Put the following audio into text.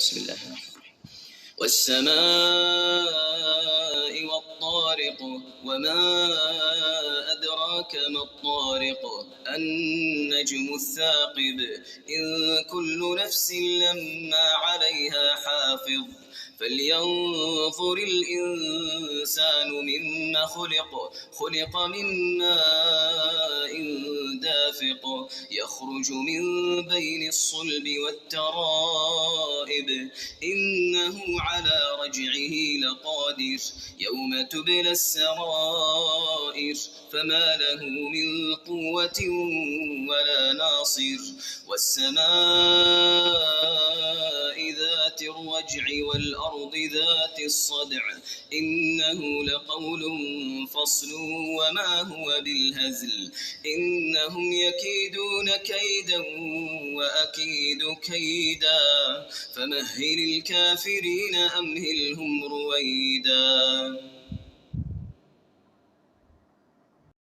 بسم الله الرحمن الرحيم. والسماء والطارق وما أدراك ما الطارق النجم الثاقب إن كل نفس لما عليها حافظ فلينظر الإنسان مما خلق من ماء دافق يخرج من بين الصلب والترائب إنه على رجعه لقادر يوم تبلى السرائر فما له من قوة ولا ناصر والسماء ذات الرجع والأرض ذات الصدع إنه لقول فصل وما هو بالهزل إنهم يكيدون كيدا وأكيد كيدا فمهل الكافرين أمهلهم رويدا.